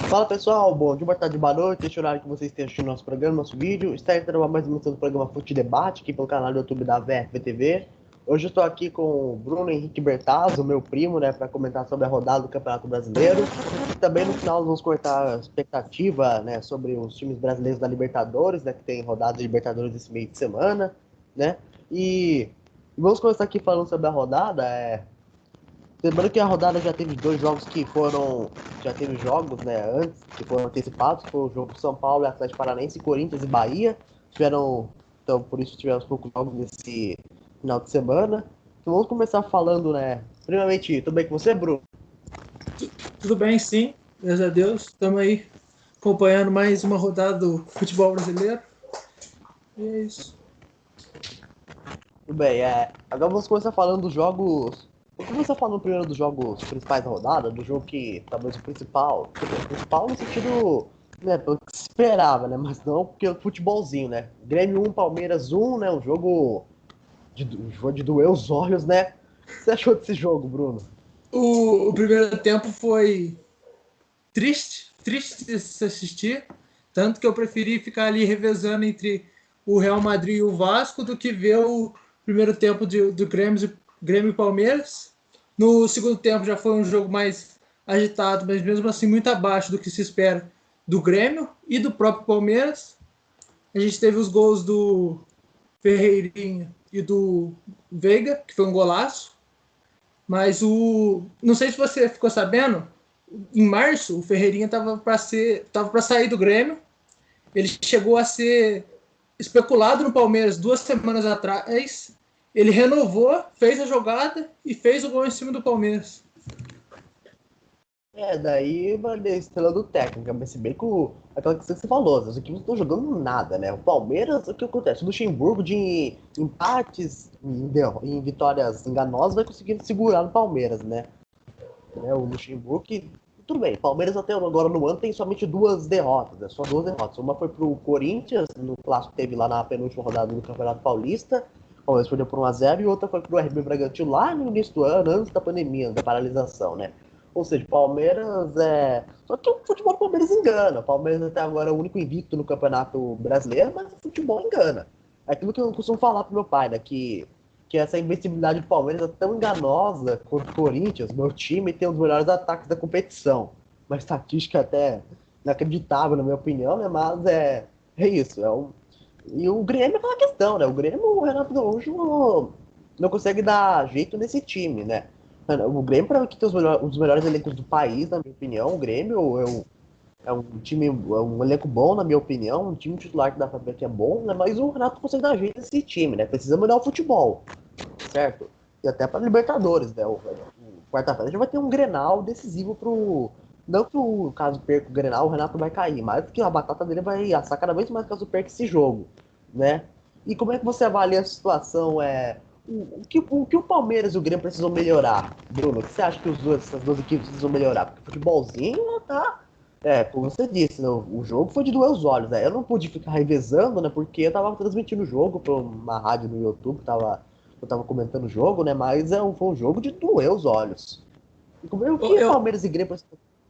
Fala pessoal, bom dia, boa tarde, boa noite, este horário que vocês estão assistindo nosso programa, nosso vídeo. Está entrando mais uma edição do programa Fute Debate, aqui pelo canal do YouTube da VFTV. Hoje eu estou aqui com o Bruno Henrique Bertazzo, meu primo, né, para comentar sobre a rodada do Campeonato Brasileiro. E também no final vamos cortar a expectativa, né, sobre os times brasileiros da Libertadores, né, que tem rodada de Libertadores esse meio de semana, né. E vamos começar aqui falando sobre a rodada. Lembrando que a rodada já teve dois jogos que foram. Já teve jogos, né, antes, que foram antecipados. Foi o jogo São Paulo, Atlético Paranaense, Corinthians e Bahia. Tiveram. Então, por isso tivemos poucos jogos nesse final de semana. Então vamos começar falando, né? Primeiramente, tudo bem com você, Bruno? Tudo bem, sim, graças a Deus. Estamos aí acompanhando mais uma rodada do futebol brasileiro. E é isso. Tudo bem, agora vamos começar falando dos jogos. Vamos começar falando primeiro dos jogos principais da rodada, do jogo que talvez o principal. O principal no sentido, né, pelo que se esperava, né? Mas não porque o futebolzinho, né? Grêmio 1, Palmeiras 1, né? Um jogo de doer os olhos, né? O que você achou desse jogo, Bruno? O primeiro tempo foi triste de se assistir. Tanto que eu preferi ficar ali revezando entre o Real Madrid e o Vasco do que ver o primeiro tempo do Grêmio e Palmeiras. No segundo tempo já foi um jogo mais agitado, mas mesmo assim muito abaixo do que se espera do Grêmio e do próprio Palmeiras. A gente teve os gols do Ferreirinha e do Veiga, que foi um golaço. Mas não sei se você ficou sabendo, em março o Ferreirinha estava para sair do Grêmio. Ele chegou a ser especulado no Palmeiras 2 semanas atrás. Ele renovou, fez a jogada e fez o gol em cima do Palmeiras. Daí, mano, a estrela do técnico, mas se bem que aquela questão que você falou, as equipes não estão jogando nada, né? O Palmeiras, o que acontece? O Luxemburgo de empates em vitórias enganosas vai conseguir segurar no Palmeiras, né? O Luxemburgo, que, tudo bem, Palmeiras até agora no ano tem somente duas derrotas, né? Só duas derrotas. Uma foi pro Corinthians, no clássico que teve lá na penúltima rodada do Campeonato Paulista, o Palmeiras perdeu por 1-0, e outra foi pro RB Bragantino lá no início do ano, antes da pandemia, da paralisação, né? Ou seja, Palmeiras é. Só que o futebol do Palmeiras engana. O Palmeiras até agora é o único invicto no Campeonato Brasileiro, mas o futebol engana. É aquilo que eu costumo falar pro meu pai, né? Que essa invencibilidade do Palmeiras é tão enganosa quanto o Corinthians. Meu time tem um dos melhores ataques da competição. Uma estatística até inacreditável, na minha opinião, né? Mas é isso. E o Grêmio é aquela questão, né? O Grêmio, o Renato Gaúcho não consegue dar jeito nesse time, né? O Grêmio, para que tem um dos melhores elencos do país, na minha opinião, o Grêmio é um time, é um elenco bom, na minha opinião, um time titular que dá pra ver que é bom, né? Mas o Renato consegue dar jeito nesse time, né? Precisa melhorar o futebol, certo? E até para Libertadores, né? O quarta-feira já vai ter um Grenal decisivo pro. Não que o caso perca o Grenal, o Renato vai cair, mas que a batata dele vai assar cada vez mais caso perca esse jogo, né? E como é que você avalia a situação? O que o Palmeiras e o Grêmio precisam melhorar, Bruno? O que você acha que essas duas equipes precisam melhorar? Porque o futebolzinho tá. Como você disse, né, o jogo foi de doer os olhos, né? Eu não pude ficar revezando, né? Porque eu tava transmitindo o jogo pra uma rádio no YouTube, eu tava comentando o jogo, né? Mas foi um jogo de doer os olhos. O que Eu, Palmeiras e Grêmio.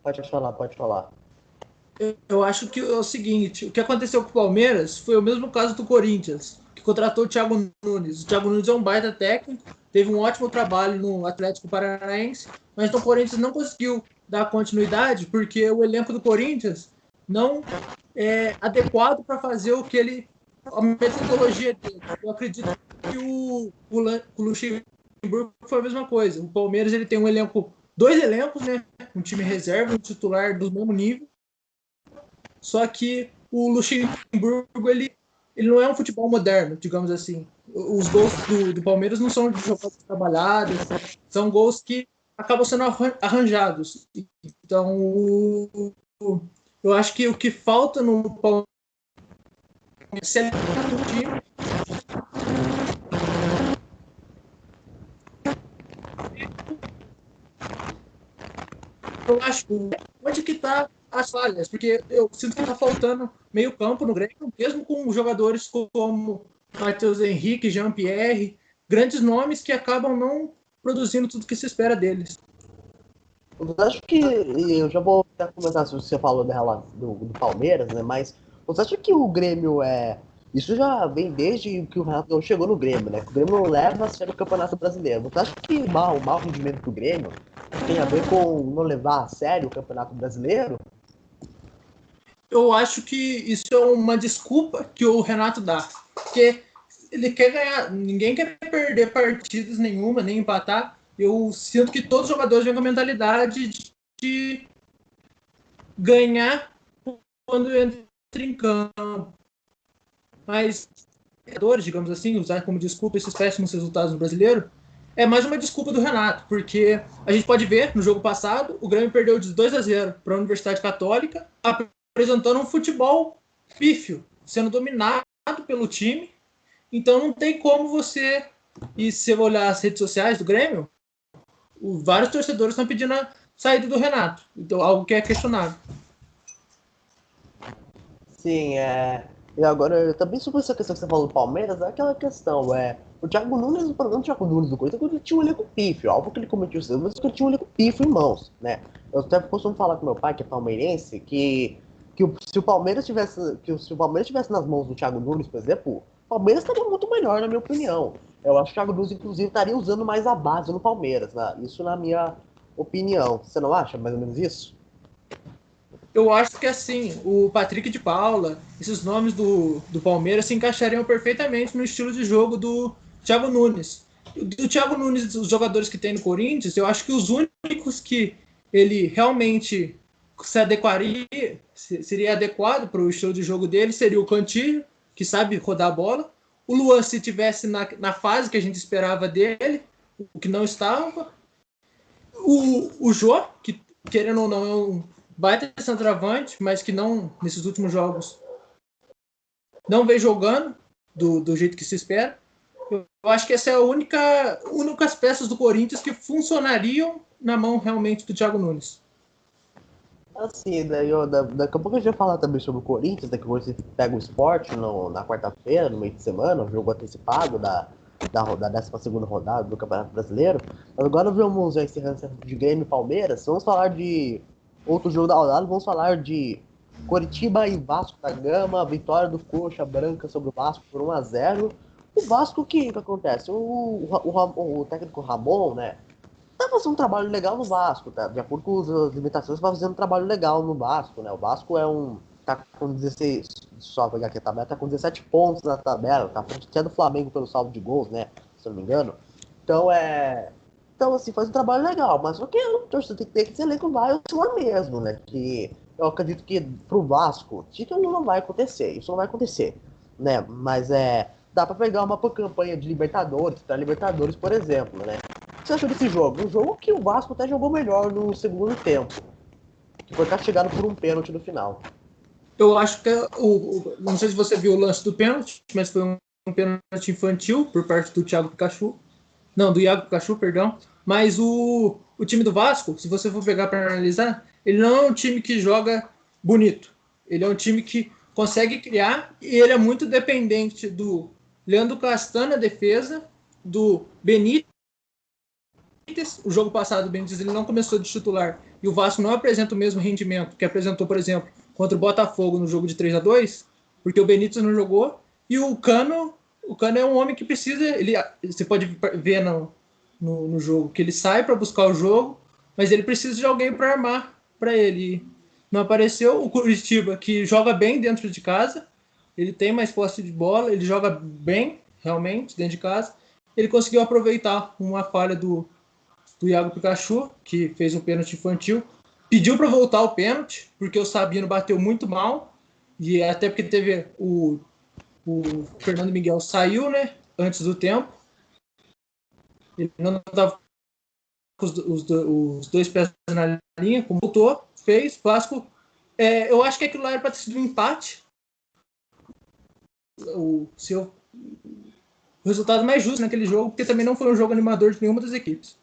Pode falar, pode falar. eu acho que é o seguinte: o que aconteceu com o Palmeiras foi o mesmo caso do Corinthians, que contratou o Thiago Nunes. O Thiago Nunes é um baita técnico, teve um ótimo trabalho no Atlético Paranaense, mas o Corinthians não conseguiu dar continuidade porque o elenco do Corinthians não é adequado para fazer o que ele. A metodologia dele. Eu acredito que o Luxemburgo foi a mesma coisa. O Palmeiras ele tem um elenco, dois elencos, né? Um time reserva, um titular do mesmo nível. Só que o Luxemburgo, ele não é um futebol moderno, digamos assim. Os gols do Palmeiras não são de jogadas trabalhadas, são gols que acabam sendo arranjados. Então, eu acho que o que falta no Palmeiras é o time. Eu acho onde que está as falhas, porque eu sinto que está faltando meio campo no Grêmio, mesmo com jogadores como Matheus Henrique, Jean-Pierre, grandes nomes que acabam não produzindo tudo que se espera deles. Eu acho que, e eu já vou até comentar se você falou do Palmeiras, né? Mas você acha que o Grêmio é. Isso já vem desde que o Renato não chegou no Grêmio, né? Que o Grêmio não leva a sério o Campeonato Brasileiro. Você acha que o mau rendimento do Grêmio tem a ver com não levar a sério o Campeonato Brasileiro? Eu acho que isso é uma desculpa que o Renato dá. Porque ele quer ganhar, ninguém quer perder partidas nenhuma, nem empatar. Eu sinto que todos os jogadores vêm com a mentalidade de ganhar quando entra em campo. Mas, digamos assim, usar como desculpa esses péssimos resultados no brasileiro, é mais uma desculpa do Renato, porque a gente pode ver, no jogo passado, o Grêmio perdeu de 2-0 para a Universidade Católica, apresentando um futebol pífio, sendo dominado pelo time. Então não tem como você, e se você olhar as redes sociais do Grêmio, vários torcedores estão pedindo a saída do Renato. Então, algo que é questionável. Sim, e agora, eu também sobre essa questão que você falou do Palmeiras, é aquela questão, o Thiago Nunes, o problema do Thiago Nunes do Corinthians é que ele tinha um elenco pífio, algo que ele cometeu cedo, mas que ele tinha um elenco pífio em mãos, né? Eu até costumo falar com meu pai, que é palmeirense, se o Palmeiras tivesse nas mãos do Thiago Nunes, por exemplo, o Palmeiras estaria muito melhor, na minha opinião. Eu acho que o Thiago Nunes, inclusive, estaria usando mais a base no Palmeiras, né? Isso na minha opinião. Você não acha mais ou menos isso? Eu acho que assim, o Patrick de Paula, esses nomes do Palmeiras se encaixariam perfeitamente no estilo de jogo do Thiago Nunes. Do Thiago Nunes, os jogadores que tem no Corinthians, eu acho que os únicos que ele realmente se adequaria, seria adequado para o estilo de jogo dele, seria o Cantillo, que sabe rodar a bola. O Luan, se tivesse na fase que a gente esperava dele, o que não estava. O Jô, que querendo ou não é um baita centroavante, mas que não, nesses últimos jogos, não vem jogando do jeito que se espera. Eu acho que essa é a únicas peças do Corinthians que funcionariam na mão realmente do Thiago Nunes. Assim, daqui a pouco a gente vai falar também sobre o Corinthians, daqui a pouco você pega o Sport na quarta-feira, no meio de semana, o jogo antecipado da 12ª rodada do Campeonato Brasileiro. Mas agora vamos encerrando de Grêmio e Palmeiras, vamos falar de outro jogo da rodada, vamos falar de Coritiba e Vasco da Gama, vitória do Coxa Branca sobre o Vasco por 1-0. O Vasco, o que acontece? O técnico Ramon, né, tá fazendo um trabalho legal no Vasco, tá? De acordo com as limitações, tá fazendo um trabalho legal no Vasco, né? O Vasco tá com 16, só pegar aqui a tabela, tá com 17 pontos na tabela, tá frente até do Flamengo pelo saldo de gols, né? Se eu não me engano. Então Então, assim, faz um trabalho legal, mas o que o torcedor tem que ter que ser elenco vai oscilar mesmo, né? Que eu acredito que pro Vasco, título não vai acontecer, isso não vai acontecer, né? Mas dá pra pegar uma campanha de Libertadores, pra Libertadores, por exemplo, né? O que você achou desse jogo? Um jogo que o Vasco até jogou melhor no segundo tempo, que foi castigado por um pênalti no final. Eu acho que não sei se você viu o lance do pênalti, mas foi um pênalti infantil por parte do Thiago Pikachu. Não, do Iago Pikachu, perdão. Mas o time do Vasco, se você for pegar para analisar, ele não é um time que joga bonito. Ele é um time que consegue criar e ele é muito dependente do Leandro Castan na defesa, do Benítez. O jogo passado, o Benítez ele não começou de titular e o Vasco não apresenta o mesmo rendimento que apresentou, por exemplo, contra o Botafogo no jogo de 3-2, porque o Benítez não jogou e o Cano é um homem que precisa, você pode ver no jogo que ele sai para buscar o jogo, mas ele precisa de alguém para armar para ele. Não apareceu o Curitiba, que joga bem dentro de casa, ele tem mais posse de bola, ele joga bem realmente dentro de casa. Ele conseguiu aproveitar uma falha do Iago Pikachu, que fez um pênalti infantil, pediu para voltar o pênalti, porque o Sabino bateu muito mal, e até porque teve o Fernando Miguel saiu, né, antes do tempo, ele não estava com os dois pés na linha, como voltou, fez, Vasco, eu acho que aquilo lá era para ter sido um empate, o resultado mais justo naquele jogo, porque também não foi um jogo animador de nenhuma das equipes.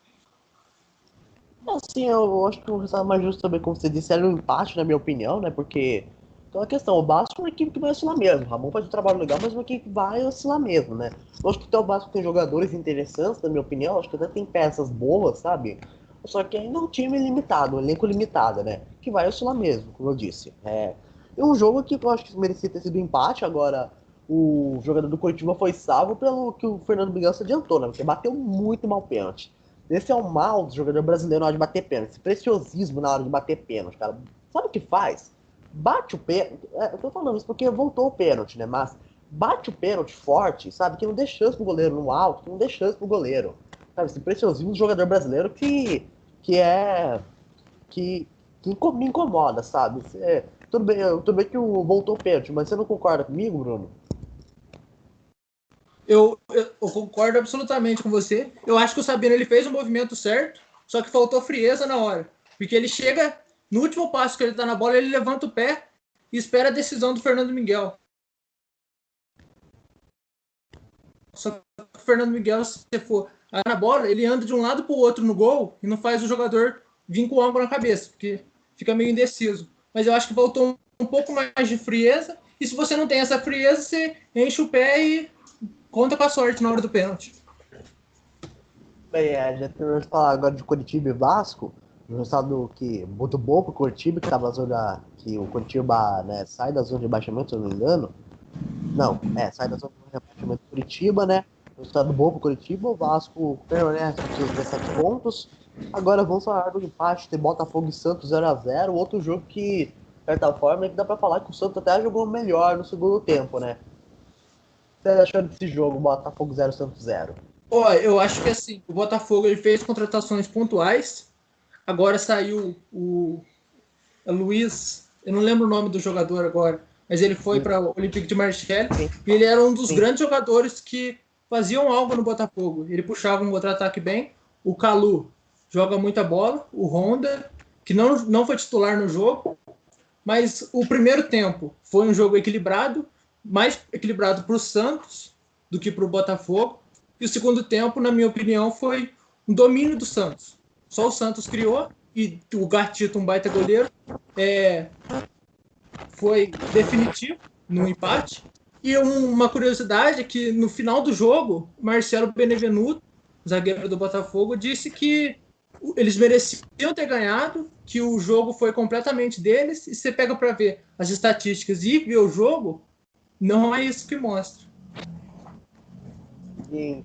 Assim, eu acho que o resultado mais justo também, como você disse, era um empate, na minha opinião, né? Porque então a questão, o Vasco é uma equipe que vai oscilar mesmo. O Ramon faz um trabalho legal, mas é uma equipe que vai oscilar mesmo, né? Eu acho que até o Vasco tem jogadores interessantes, na minha opinião. Eu acho que até tem peças boas, sabe? Só que ainda é um time limitado, um elenco limitado, né? Que vai oscilar mesmo, como eu disse. É um jogo que eu acho que merecia ter sido empate, agora o jogador do Coritiba foi salvo pelo que o Fernando Miguel se adiantou, né? Porque bateu muito mal pênalti. Esse é o mal do jogador brasileiro na hora de bater pênalti. Esse preciosismo na hora de bater pênalti, cara. Sabe o que faz? Bate o pênalti. Eu tô falando isso porque voltou o pênalti, né? Mas bate o pênalti forte, sabe? Que não dê chance pro goleiro no alto, que não dê chance pro goleiro. Sabe? Esse preciosismo do jogador brasileiro que é. que me incomoda, sabe? Tudo bem que voltou o pênalti, mas você não concorda comigo, Bruno? Eu concordo absolutamente com você. Eu acho que o Sabino ele fez o movimento certo, só que faltou frieza na hora. Porque ele chega, no último passo que ele tá na bola, ele levanta o pé e espera a decisão do Fernando Miguel. Só que o Fernando Miguel, se você for na bola, ele anda de um lado pro outro no gol e não faz o jogador vir com o ângulo na cabeça, porque fica meio indeciso. Mas eu acho que faltou um pouco mais de frieza. E se você não tem essa frieza, você enche o pé e conta com a sorte na hora do pênalti. Bem, já terminamos de falar agora de Coritiba e Vasco. Um resultado que muito bom pro Coritiba, que tava na zona. Que o Coritiba, né, sai da zona de rebaixamento, se eu não me engano. Não, sai da zona de rebaixamento do Coritiba, né? Um resultado bom pro Coritiba, o Vasco permanece com seus 17 pontos. Agora vamos falar do empate de Botafogo e Santos 0x0, outro jogo que, de certa forma, é que dá pra falar que o Santos até jogou melhor no segundo tempo, né? O que você achou desse jogo, Botafogo 0, Santos 0? Ó, eu acho que assim, o Botafogo ele fez contratações pontuais. Agora saiu o Luiz, eu não lembro o nome do jogador agora, mas ele foi para o Olympique de Marseille e ele era um dos grandes jogadores que faziam algo no Botafogo. Ele puxava um contra-ataque bem. O Calu joga muita bola. O Honda, que não foi titular no jogo, mas o primeiro tempo foi um jogo equilibrado, mais equilibrado para o Santos do que para o Botafogo. E o segundo tempo, na minha opinião, foi um domínio do Santos. Só o Santos criou e o Gatito, um baita goleiro, foi definitivo no empate. E uma curiosidade é que no final do jogo, Marcelo Benevenuto, zagueiro do Botafogo, disse que eles mereciam ter ganhado, que o jogo foi completamente deles, e você pega para ver as estatísticas e ver o jogo, não é isso que mostra. E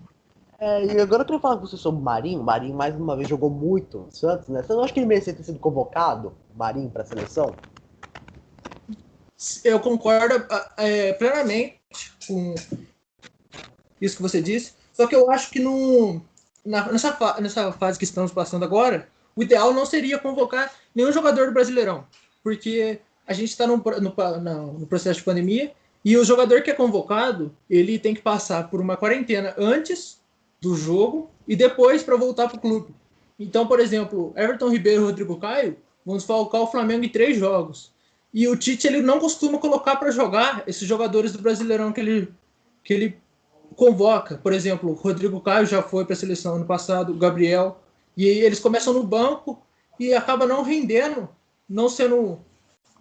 agora eu queria falar com você sobre o Marinho. O Marinho mais uma vez jogou muito no Santos, né? Você não acha que ele merecia ter sido convocado, o Marinho, para a seleção? Eu concordo plenamente com isso que você disse, só que eu acho que nessa fase que estamos passando agora, o ideal não seria convocar nenhum jogador do Brasileirão, porque a gente está no processo de pandemia e o jogador que é convocado, ele tem que passar por uma quarentena antes do jogo e depois para voltar para o clube. Então, por exemplo, Everton Ribeiro e Rodrigo Caio vão desfalcar o Flamengo em 3 jogos. E o Tite ele não costuma colocar para jogar esses jogadores do Brasileirão que ele convoca. Por exemplo, o Rodrigo Caio já foi para a seleção ano passado, o Gabriel, e eles começam no banco e acaba não rendendo, não sendo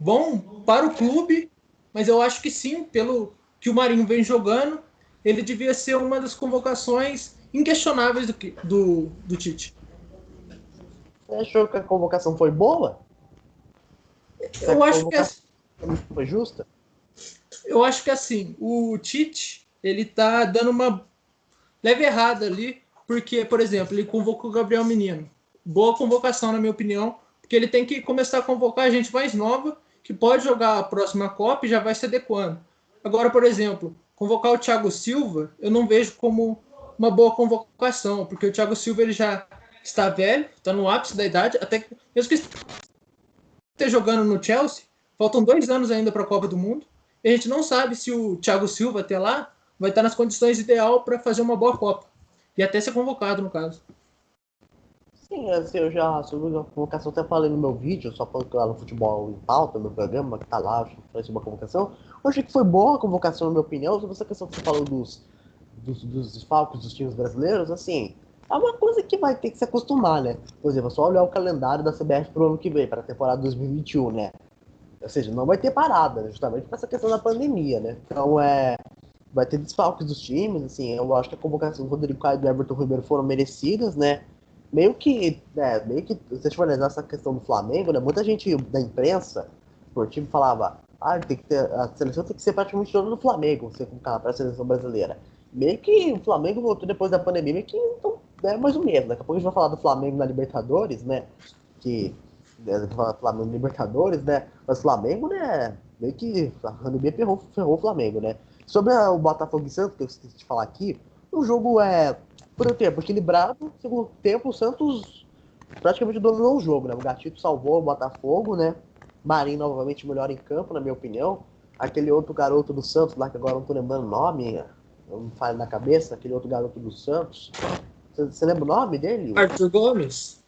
bom para o clube, mas eu acho que sim, pelo que o Marinho vem jogando, ele devia ser uma das convocações inquestionáveis do Tite. Você achou que a convocação foi boa? Eu acho que foi justa? Eu acho que assim, o Tite, ele tá dando uma leve errada ali, porque, por exemplo, ele convocou o Gabriel Menino. Boa convocação, na minha opinião, porque ele tem que começar a convocar gente mais nova, que pode jogar a próxima Copa e já vai se adequando. Agora, por exemplo, convocar o Thiago Silva, eu não vejo como uma boa convocação, porque o Thiago Silva ele já está velho, está no ápice da idade, até mesmo que esteja jogando no Chelsea, faltam 2 anos ainda para a Copa do Mundo, e a gente não sabe se o Thiago Silva até lá vai estar nas condições ideais para fazer uma boa Copa. E até ser convocado, no caso. Sim, assim, eu já sobre a convocação até falei no meu vídeo, só falando lá no Futebol em Pauta, no programa, que tá lá, sobre uma convocação. Eu achei que foi boa a convocação, na minha opinião, sobre essa questão que você falou dos desfalques dos times brasileiros, assim, é uma coisa que vai ter que se acostumar, né? Por exemplo, é só olhar o calendário da CBF pro ano que vem, para a temporada 2021, né? Ou seja, não vai ter parada, né? Justamente por essa questão da pandemia, né? Então, vai ter desfalques dos times, assim, eu acho que a convocação do Rodrigo Caio e do Everton Ribeiro foram merecidas, né? meio que, se a gente for analisar essa questão do Flamengo, né, muita gente da imprensa esportiva falava, a seleção tem que ser praticamente toda do Flamengo, você colocar para a seleção brasileira. Meio que o Flamengo voltou depois da pandemia, meio que então, é mais ou menos. Daqui a pouco a gente vai falar do Flamengo na Libertadores, né? Que Flamengo na Libertadores, né? Mas o Flamengo, né? Meio que a pandemia ferrou o Flamengo, né? Sobre o Botafogo e Santos, que eu esqueci de falar aqui, o jogo por um tempo, equilibrado. Segundo tempo, o Santos praticamente dominou o jogo, né? O Gatito salvou o Botafogo, né? Marinho novamente melhor em campo, na minha opinião. Aquele outro garoto do Santos lá, que agora não tô lembrando o nome, não me fale na cabeça, aquele outro garoto do Santos. Você lembra o nome dele? Arthur Gomes?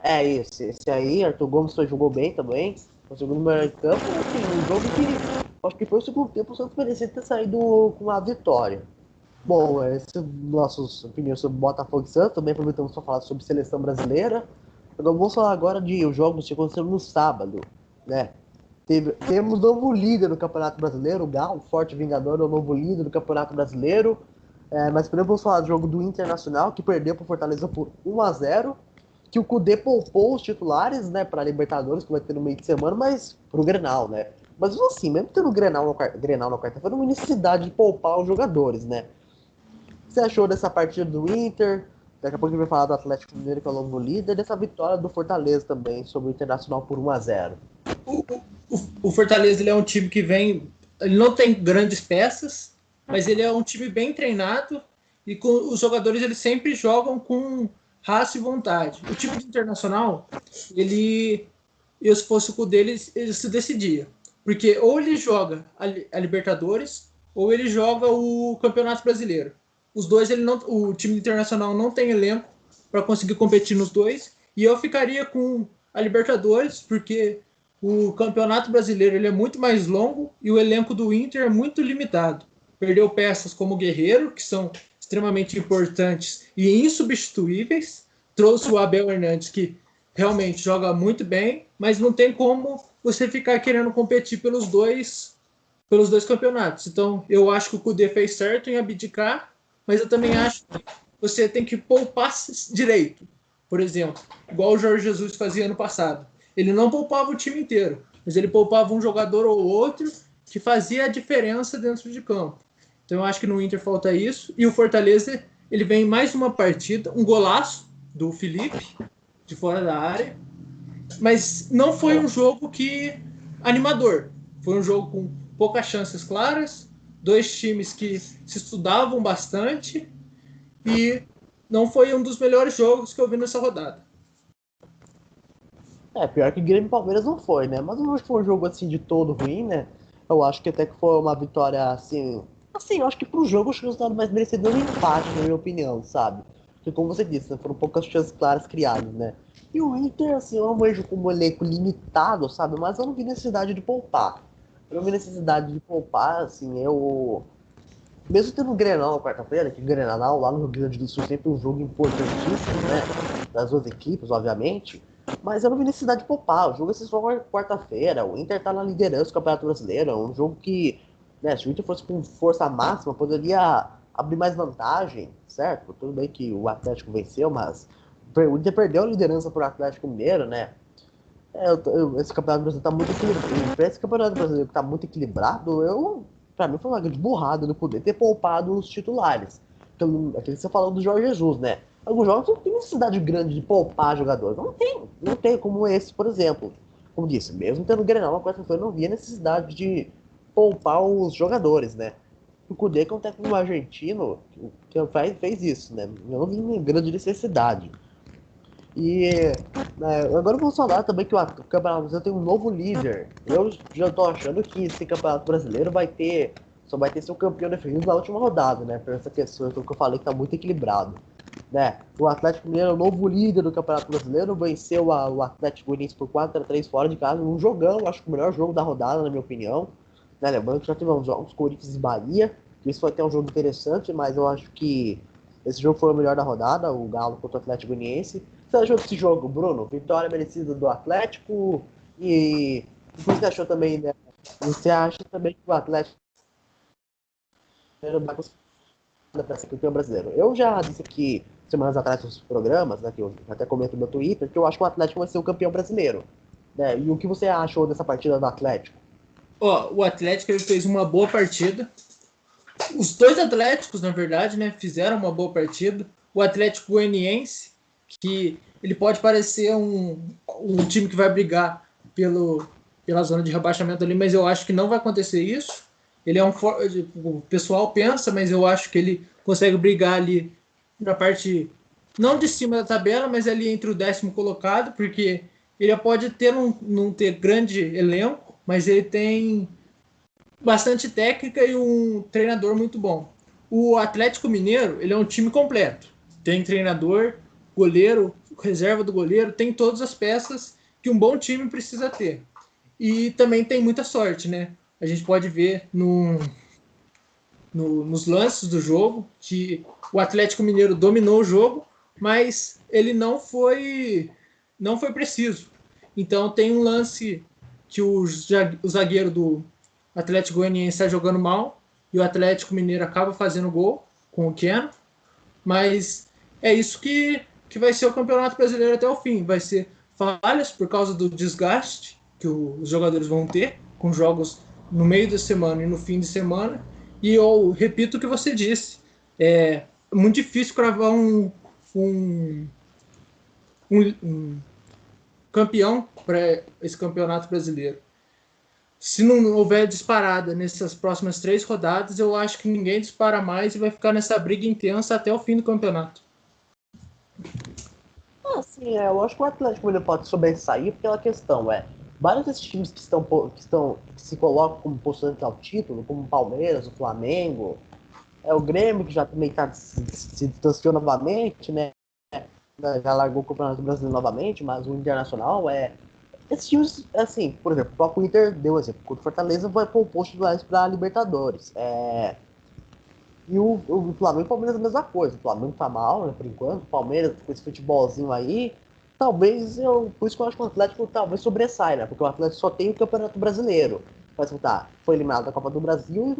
É isso, esse aí, Arthur Gomes jogou bem também. Foi o segundo melhor em campo. Assim, um jogo que acho que foi o segundo tempo, o Santos merecia ter saído com a vitória. Bom, esse é nossas opiniões sobre Botafogo e Santos. Também aproveitamos para falar sobre seleção brasileira. Vamos falar agora de os jogos que aconteceram no sábado, né? Temos novo líder do Campeonato Brasileiro, o Galo, forte vingador, é o novo líder do Campeonato Brasileiro. Mas primeiro vamos falar do jogo do Internacional, que perdeu para o Fortaleza por 1-0, que o Cudê poupou os titulares, né, para a Libertadores, que vai ter no meio de semana, mas para o Grenal, né? Mas assim, mesmo tendo Grenal na quarta-feira, não há necessidade de poupar os jogadores, né? O que você achou dessa partida do Inter? Daqui a pouco a gente vai falar do Atlético Mineiro, que é o novo líder, dessa vitória do Fortaleza também sobre o Internacional por 1-0. O Fortaleza ele é um time que vem. Ele não tem grandes peças, mas ele é um time bem treinado e com, os jogadores eles sempre jogam com raça e vontade. O time do Internacional, eu se fosse o deles, ele se decidia. Porque ou ele joga a Libertadores ou ele joga o Campeonato Brasileiro. Os dois, o time internacional não tem elenco para conseguir competir nos dois. E eu ficaria com a Libertadores, porque o Campeonato Brasileiro ele é muito mais longo e o elenco do Inter é muito limitado. Perdeu peças como o Guerreiro, que são extremamente importantes e insubstituíveis. Trouxe o Abel Hernandes, que realmente joga muito bem, mas não tem como você ficar querendo competir pelos dois campeonatos. Então, eu acho que o Cudê fez certo em abdicar, mas eu também acho que você tem que poupar direito. Por exemplo, igual o Jorge Jesus fazia ano passado. Ele não poupava o time inteiro, mas ele poupava um jogador ou outro que fazia a diferença dentro de campo. Então, eu acho que no Inter falta isso. E o Fortaleza, ele vem mais uma partida, um golaço do Felipe, de fora da área, mas não foi um jogo animador. Foi um jogo com poucas chances claras, dois times que se estudavam bastante e não foi um dos melhores jogos que eu vi nessa rodada. Pior que Grêmio e Palmeiras não foi, né? Mas eu não acho que foi um jogo assim de todo ruim, né? Eu acho que até que foi uma vitória assim. Assim, eu acho que pro jogo acho que o resultado mais merecido é um empate, na minha opinião, sabe? Porque como você disse, né, foram poucas chances claras criadas, né? E o Inter, assim, eu não vejo como um elenco limitado, sabe? Mas eu não vi necessidade de poupar. Eu não vi necessidade de poupar, assim, mesmo tendo o Grenal na quarta-feira, que o Grenal lá no Rio Grande do Sul sempre um jogo importantíssimo, né? Das duas equipes, obviamente. Mas eu não vi necessidade de poupar. O jogo é só quarta-feira. O Inter tá na liderança do Campeonato Brasileiro. É um jogo que, né, se o Inter fosse com força máxima, poderia abrir mais vantagem, certo? Tudo bem que o Atlético venceu, mas o Inter perdeu a liderança pro Atlético Mineiro, né? Esse Campeonato Brasileiro tá muito equilibrado. Esse Campeonato Brasileiro que tá muito equilibrado, pra mim foi uma grande burrada não poder ter poupado os titulares. Aquele que você falou do Jorge Jesus, né? Alguns jogos não tem necessidade grande de poupar jogadores. Não tem como esse, por exemplo. Como disse, mesmo tendo o Grenal na quarta-feira, não havia necessidade de poupar os jogadores, né? O Cudê, que é um técnico argentino, que fez isso, né? Eu não vi grande necessidade. E agora vamos falar também que o Campeonato Brasileiro tem um novo líder. Eu já tô achando que esse Campeonato Brasileiro só vai ter seu campeão definido na última rodada, né? Por essa questão que eu falei que tá muito equilibrado. Né? O Atlético Mineiro é o novo líder do Campeonato Brasileiro, venceu o Atlético Goianiense por 4-3 fora de casa, um jogão, acho que o melhor jogo da rodada, na minha opinião. Né? Lembrando que já tivemos jogos Corinthians e Bahia, isso foi até um jogo interessante, mas eu acho que esse jogo foi o melhor da rodada, o Galo contra o Atlético Goianiense. Você achou desse jogo, Bruno? Vitória merecida do Atlético e o que você achou também, né? Você acha também que o Atlético vai conseguir para ser campeão brasileiro? Eu já disse aqui semanas atrás nos programas, né, que eu até comento no meu Twitter, que eu acho que o Atlético vai ser o campeão brasileiro. Né? E o que você achou dessa partida do Atlético? O Atlético ele fez uma boa partida. Os dois Atléticos, na verdade, né, fizeram uma boa partida. O Atlético Goianiense, que ele pode parecer um time que vai brigar pela zona de rebaixamento ali, mas eu acho que não vai acontecer isso. Ele é o pessoal pensa, mas eu acho que ele consegue brigar ali na parte não de cima da tabela, mas ali entre o 10º colocado, porque ele pode não ter grande elenco, mas ele tem bastante técnica e um treinador muito bom. O Atlético Mineiro, ele é um time completo. Tem treinador, goleiro, reserva do goleiro, tem todas as peças que um bom time precisa ter. E também tem muita sorte, né? A gente pode ver nos lances do jogo que o Atlético Mineiro dominou o jogo, mas ele não foi preciso. Então tem um lance que o zagueiro do Atlético Goianiense está jogando mal e o Atlético Mineiro acaba fazendo gol com o Keno, mas é isso que vai ser o Campeonato Brasileiro até o fim. Vai ser falhas por causa do desgaste que os jogadores vão ter com jogos no meio da semana e no fim de semana. E eu repito o que você disse. É muito difícil cravar um campeão para esse Campeonato Brasileiro. Se não houver disparada nessas próximas 3 rodadas, eu acho que ninguém dispara mais e vai ficar nessa briga intensa até o fim do campeonato. Sim, eu acho que o Atlético ele pode sobressair pela questão, vários desses times que se colocam como postulantes ao título, como o Palmeiras, o Flamengo, o Grêmio, que já também se distanciou novamente, né? Já largou o Campeonato Brasileiro novamente, mas o Internacional esses times, assim, por exemplo, o próprio Inter deu exemplo, contra o Fortaleza vai pôr o posto do para a Libertadores. E o Flamengo e o Palmeiras é a mesma coisa. O Flamengo tá mal, né, por enquanto. O Palmeiras com esse futebolzinho aí. Por isso que eu acho que o Atlético talvez sobressai, né? Porque o Atlético só tem o Campeonato Brasileiro. Mas foi eliminado da Copa do Brasil e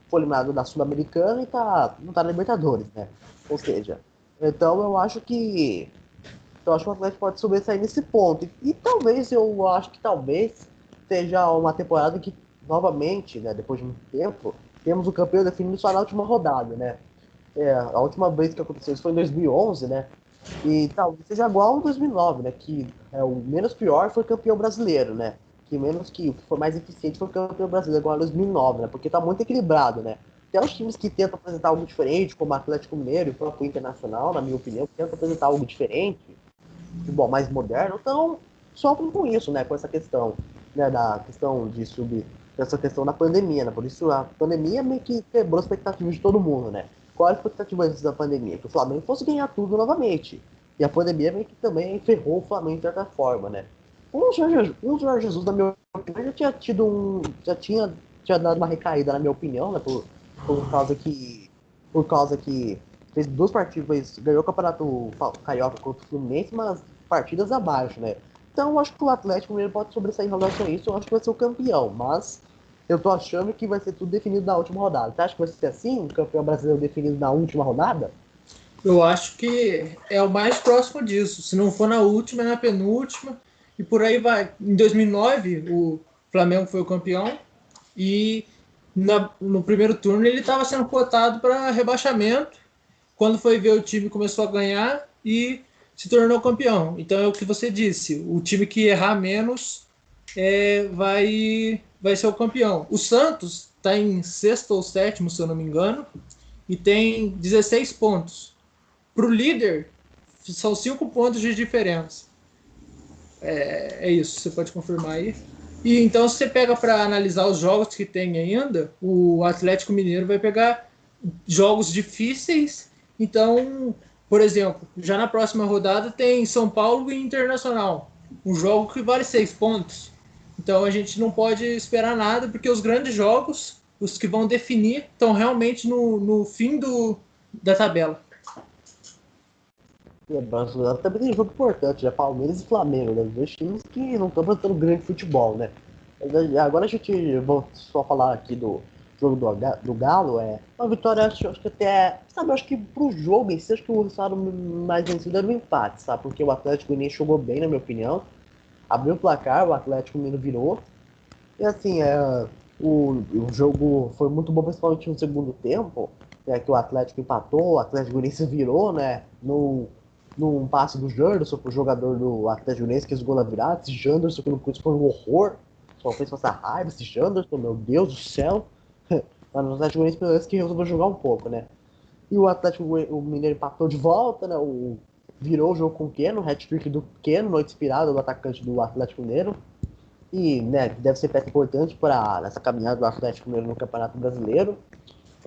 foi eliminado da Sul-Americana e não tá na Libertadores, né? Ou seja, então eu acho que o Atlético pode sobressair nesse ponto. Eu acho que talvez seja uma temporada que, novamente, né, depois de muito tempo, temos o campeão definido só na última rodada, né? A última vez que aconteceu isso foi em 2011, né? E talvez seja igual em 2009, né? Que o menos pior foi campeão brasileiro, né? O que foi mais eficiente foi campeão brasileiro agora em 2009, né? Porque tá muito equilibrado, né? Tem os times que tentam apresentar algo diferente, como o Atlético Mineiro e o próprio Internacional, na minha opinião, que tentam apresentar algo diferente, futebol mais moderno, então sofrem com isso, né? Com essa questão, né? Dessa questão da pandemia, né? Por isso a pandemia meio que quebrou a expectativa de todo mundo, né? Qual a expectativa antes da pandemia? Que o Flamengo fosse ganhar tudo novamente. E a pandemia meio que também ferrou o Flamengo de certa forma, né? O Jorge Jesus, na minha opinião, tinha dado uma recaída, na minha opinião, né? Por causa que fez 2 partidas, ganhou o Campeonato Carioca contra o Fluminense, mas partidas abaixo, né? Então eu acho que o Atlético ele pode sobressair em relação a isso, eu acho que vai ser o campeão, mas eu tô achando que vai ser tudo definido na última rodada. Você acha que vai ser assim, o campeão brasileiro definido na última rodada? Eu acho que é o mais próximo disso. Se não for na última, é na penúltima. E por aí vai. Em 2009, o Flamengo foi o campeão. E no primeiro turno ele estava sendo cotado para rebaixamento. Quando foi ver, o time começou a ganhar e se tornou campeão. Então é o que você disse. O time que errar menos vai ser o campeão. O Santos está em 6º ou 7º, se eu não me engano. E tem 16 pontos. Para o líder, são 5 pontos de diferença. É isso, você pode confirmar aí. E então, se você pega para analisar os jogos que tem ainda, o Atlético Mineiro vai pegar jogos difíceis. Então, por exemplo, já na próxima rodada tem São Paulo e Internacional. Um jogo que vale 6 pontos. Então a gente não pode esperar nada, porque os grandes jogos, os que vão definir, estão realmente no fim da tabela. E o Brasileiro também tem jogo importante, né? Palmeiras e Flamengo, né? 2 times que não estão apresentando grande futebol, né? Agora a gente vou só falar aqui jogo do Galo, é uma vitória, acho que até, sabe, acho que pro jogo em si, acho que o resultado mais vencido era o empate, sabe, porque o Atlético Mineiro jogou bem, na minha opinião, abriu o placar, o Atlético Mineiro virou, e assim, o jogo foi muito bom, principalmente no segundo tempo, que o Atlético empatou, o Atlético Goianiense virou, né, num passe do Janderson, pro jogador do Atlético Goianiense, que fez o gol na virada, esse Janderson que no Corinthians foi um horror, só fez passar raiva, esse Janderson, meu Deus do céu, mas no Atlético Goianiense pelo menos que resolveu jogar um pouco, né, e o Atlético o Mineiro empatou de volta, né, virou o jogo com o Keno, o hat-trick do Keno, noite inspirada do atacante do Atlético Mineiro, e né, deve ser peça importante para essa caminhada do Atlético Mineiro no Campeonato Brasileiro.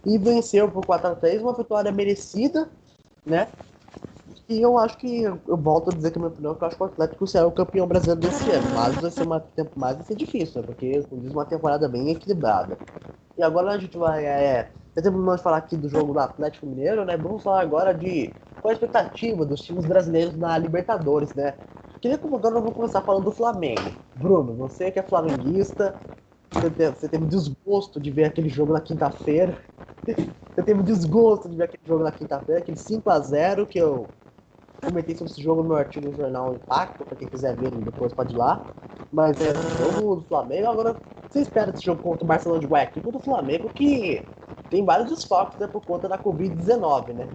E venceu por 4-3, uma vitória merecida, né? E eu acho que, eu volto a dizer que a minha opinião, que eu acho que o Atlético será o campeão brasileiro desse ano, mas vai ser difícil, né? Porque, como diz, uma temporada bem equilibrada. E agora a gente vai, já terminamos de falar aqui do jogo do Atlético Mineiro, né? Vamos falar agora de qual a expectativa dos times brasileiros na Libertadores, né? Queria como agora eu vou começar falando do Flamengo. Bruno, você que é flamenguista, você teve desgosto de ver aquele jogo na quinta-feira. Você teve desgosto de ver aquele jogo na quinta-feira, aquele 5-0 que eu comentei sobre esse jogo no meu artigo no jornal Impacto, pra quem quiser ver depois pode ir lá. Mas é o jogo do Flamengo. Agora, você espera desse jogo contra o Barcelona de Guayaquil, contra o Flamengo, que tem vários desfalques, né, por conta da Covid-19, né?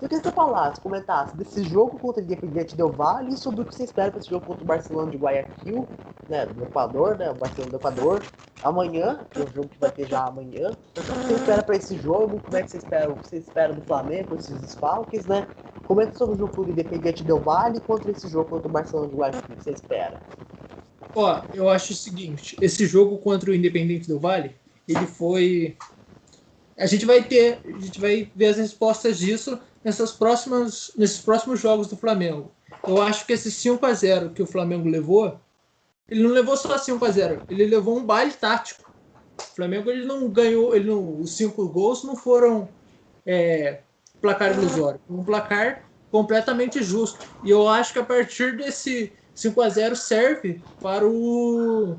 Eu queria que você falasse, comentasse desse jogo contra o Independiente Del Valle e sobre o que você espera para esse jogo contra o Barcelona de Guayaquil, né, do Equador, né, o Barcelona do Equador, amanhã, que é o jogo que vai ter já amanhã. O que você espera para esse jogo? Como é que você espera? O que você espera do Flamengo com esses desfalques, né? Comenta sobre o jogo contra o Independiente Del Valle contra esse jogo contra o Barcelona de Guayaquil. O que você espera? Ó, eu acho o seguinte, esse jogo contra o Independente do Vale, ele foi... A gente vai ver as respostas disso nesses próximos jogos do Flamengo. Eu acho que esse 5-0 que o Flamengo levou, ele não levou só 5-0, ele levou um baile tático. O Flamengo ele não ganhou, os 5 gols não foram placar ilusório, foi um placar completamente justo. E eu acho que a partir desse 5-0 serve para o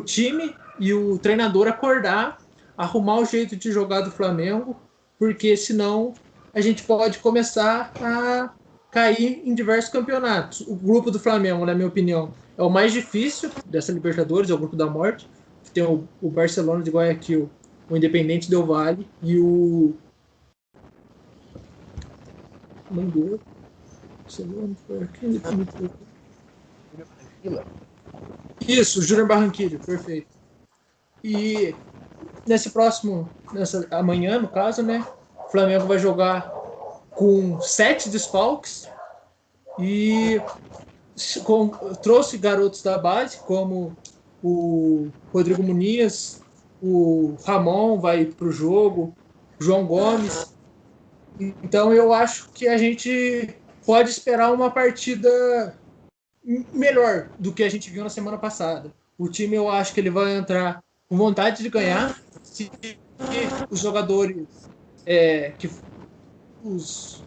time e o treinador acordar, arrumar o jeito de jogar do Flamengo, porque senão a gente pode começar a cair em diversos campeonatos. O grupo do Flamengo, na minha opinião, é o mais difícil dessa Libertadores, é o grupo da morte, que tem o Barcelona de Guayaquil, o Independente Del Valle e o Mangueira. Barcelona, isso, Júnior Barranquilla, perfeito. E amanhã, no caso, né? O Flamengo vai jogar com 7 desfalques e trouxe garotos da base, como o Rodrigo Muniz, o Ramon vai para o jogo, João Gomes. Então eu acho que a gente pode esperar uma partida melhor do que a gente viu na semana passada. O time eu acho que ele vai entrar com vontade de ganhar. Se os jogadores os